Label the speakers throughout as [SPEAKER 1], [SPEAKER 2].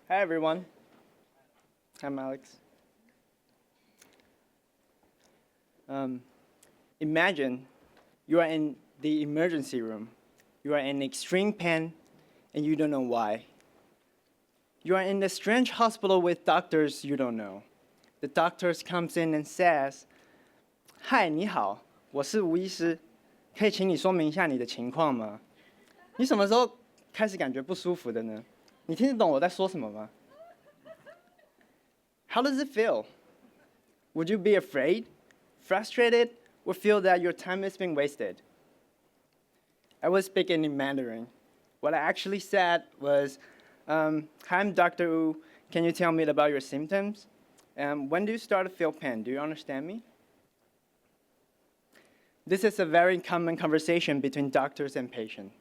[SPEAKER 1] Hi, everyone. I'm Alex. Imagine you are in the emergency room. You are in extreme pain, and you don't know why. You are in a strange hospital with doctors you don't know. The doctors comes in and says, "Hi, 你好，我是吴医师，可以请你说明一下你的情况吗？你什么时候开始感觉不舒服的呢？你听得懂我在说什么吗？" How does it feel? Would you be afraid, frustrated, or feel that your time is being wasted? I was speaking in Mandarin. What I actually said was, "Hi, I'm Dr. Wu. Can you tell me about your symptoms? When do you start to feel pain? Do you understand me?" This is a very common conversation between doctors and patients.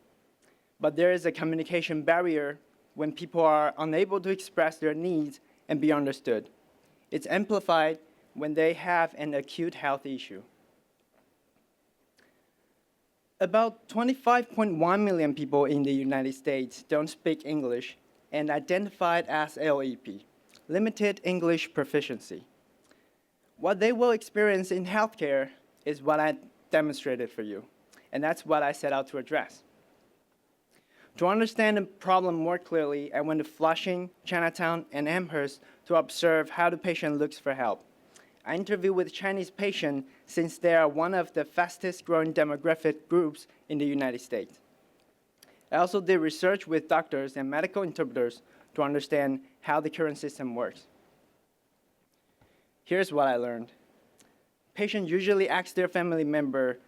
[SPEAKER 1] But there is a communication barrier when people are unable to express their needs and be understood. It's amplified when they have an acute health issue. About 25.1 million people in the United States don't speak English and identified as LEP, limited English proficiency. What they will experience in healthcare is what I demonstrated for you, and that's what I set out to address. To understand the problem more clearly, I went to Flushing, Chinatown, and Amherst to observe how the patient looks for help. I interviewed with Chinese patients since they are one of the fastest growing demographic groups in the United States. I also did research with doctors and medical interpreters to understand how the current system works. Here's what I learned. Patients usually ask their family member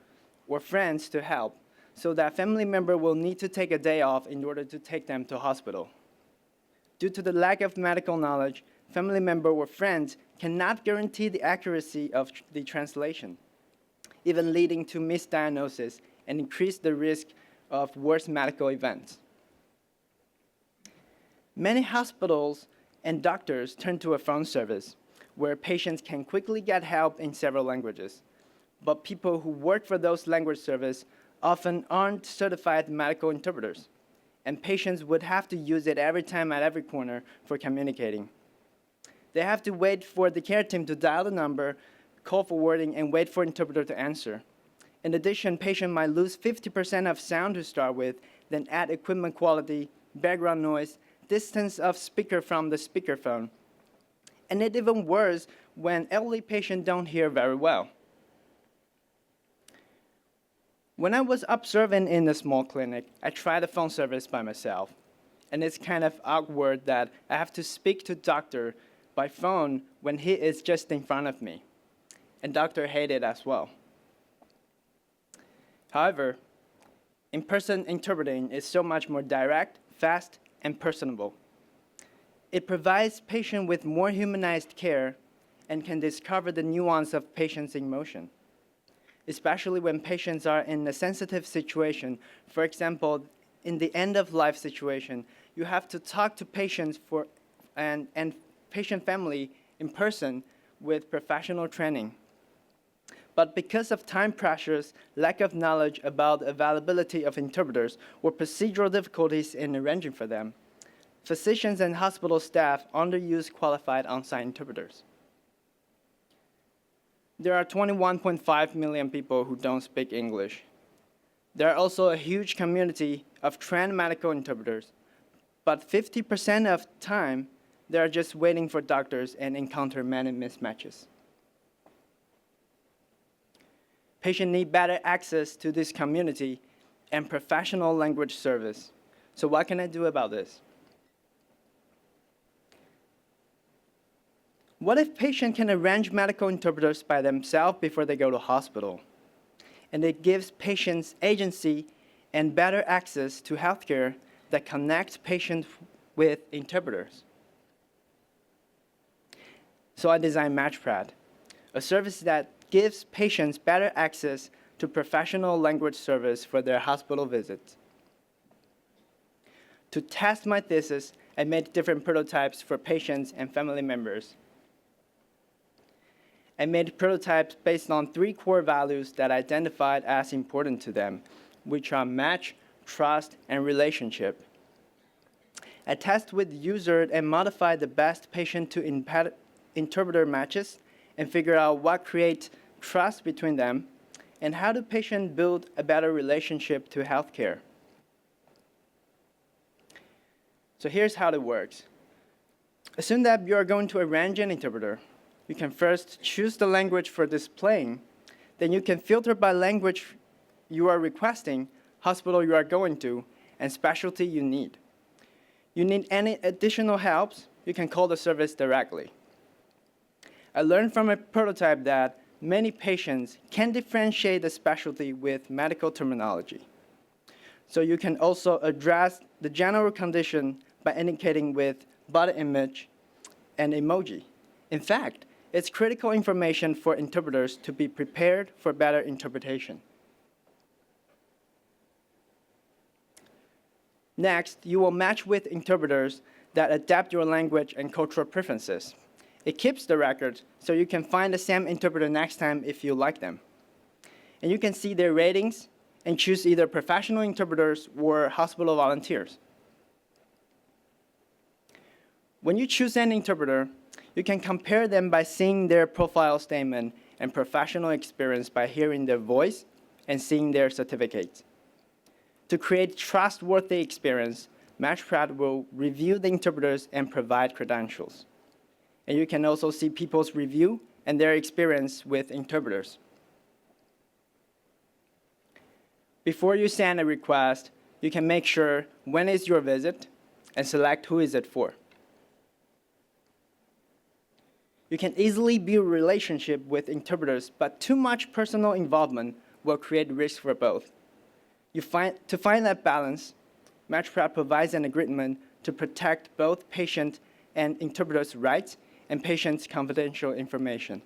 [SPEAKER 1] or friends to help, so that family member will need to take a day off in order to take them to hospital. Due to the lack of medical knowledge, family member or friends cannot guarantee the accuracy of the translation, even leading to misdiagnosis and increase the risk of worse medical events. Many hospitals and doctors turn to a phone service where patients can quickly get help in several languages. But people who work for those language services often aren't certified medical interpreters, and patients would have to use it every time at every corner for communicating. They have to wait for the care team to dial the number, call forwarding, and wait for interpreter to answer. In addition, patient might lose 50% of sound to start with, then add equipment quality, background noise, distance of speaker from the speakerphone. And it's even worse when elderly patients don't hear very well. When I was observing in a small clinic, I tried the phone service by myself. And it's kind of awkward that I have to speak to doctor by phone when he is just in front of me. And doctor hated it as well. However, in-person interpreting is so much more direct, fast, and personable. It provides patients with more humanized care and can discover the nuance of patients' emotion, especially when patients are in a sensitive situation. For example, in the end-of-life situation, you have to talk to patients and patient family in person with professional training. But because of time pressures, lack of knowledge about the availability of interpreters, or procedural difficulties in arranging for them, physicians and hospital staff underuse qualified on-site interpreters. There are 21.5 million people who don't speak English. There are also a huge community of trained medical interpreters, but 50% of time, they are just waiting for doctors and encounter many mismatches. Patients need better access to this community and professional language service. So what can I do about this? What if patients can arrange medical interpreters by themselves before they go to hospital? And it gives patients agency and better access to healthcare that connects patients with interpreters. So I designed MatchPret, a service that gives patients better access to professional language service for their hospital visits. To test my thesis, I made different prototypes for patients and family members. I made prototypes based on 3 core values that I identified as important to them, which are match, trust, and relationship. I test with user and modify the best patient-to-interpreter matches and figure out what creates trust between them and how do patients build a better relationship to healthcare. So here's how it works. Assume that you are going to arrange an interpreter. You can first choose the language for displaying. Then you can filter by language you are requesting, hospital you are going to, and specialty you need. You need any additional helps, you can call the service directly. I learned from a prototype that many patients can differentiate the specialty with medical terminology. So you can also address the general condition by indicating with body image and emoji. In fact, it's critical information for interpreters to be prepared for better interpretation. Next, you will match with interpreters that adapt your language and cultural preferences. It keeps the record, so you can find the same interpreter next time if you like them. And you can see their ratings and choose either professional interpreters or hospital volunteers. When you choose an interpreter, you can compare them by seeing their profile statement and professional experience by hearing their voice and seeing their certificates. To create trustworthy experience, MatchPret will review the interpreters and provide credentials. And you can also see people's review and their experience with interpreters. Before you send a request, you can make sure when is your visit and select who is it for. You can easily build a relationship with interpreters, but too much personal involvement will create risk for both. To find that balance, MatchPret provides an agreement to protect both patient and interpreter's rights and patient's confidential information.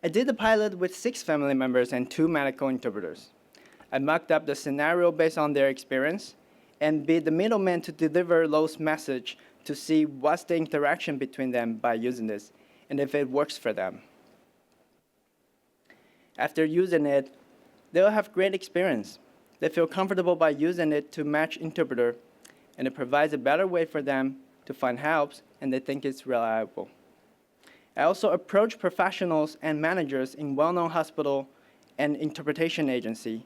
[SPEAKER 1] I did the pilot with 6 family members and 2 medical interpreters. I mocked up the scenario based on their experience and be the middleman to deliver those messages to see what's the interaction between them by using this and if it works for them. After using it, they'll have great experience. They feel comfortable by using it to match interpreter, and it provides a better way for them to find helps, and they think it's reliable. I also approach professionals and managers in well-known hospital and interpretation agency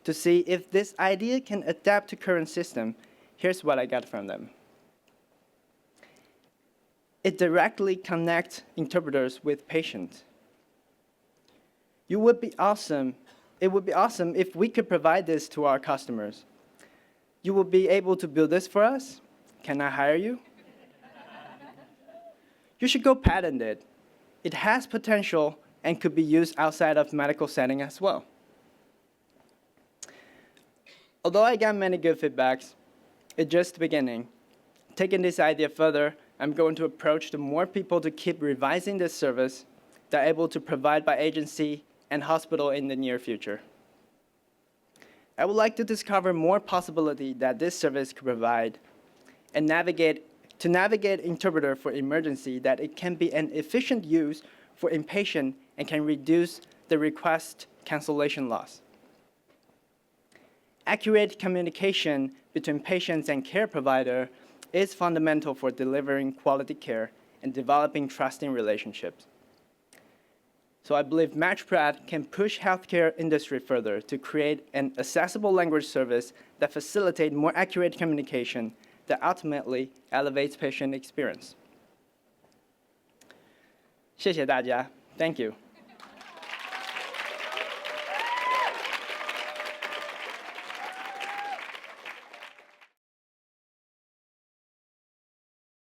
[SPEAKER 1] to see if this idea can adapt to current system. Here's what I got from them. It directly connects interpreters with patients. It would be awesome if we could provide this to our customers. You will be able to build this for us? Can I hire you? You should go patent it. It has potential and could be used outside of medical setting as well. Although I got many good feedbacks, it's just the beginning. Taking this idea further, I'm going to approach the more people to keep revising this service that are able to provide by agency and hospital in the near future. I would like to discover more possibility that this service could provide and navigate interpreter for emergency, that it can be an efficient use for inpatient and can reduce the request cancellation loss. Accurate communication between patients and care provider is fundamental for delivering quality care and developing trusting relationships. So I believe MatchPret can push healthcare industry further to create an accessible language service that facilitates more accurate communication that ultimately elevates patient experience. 谢谢大家. Thank you.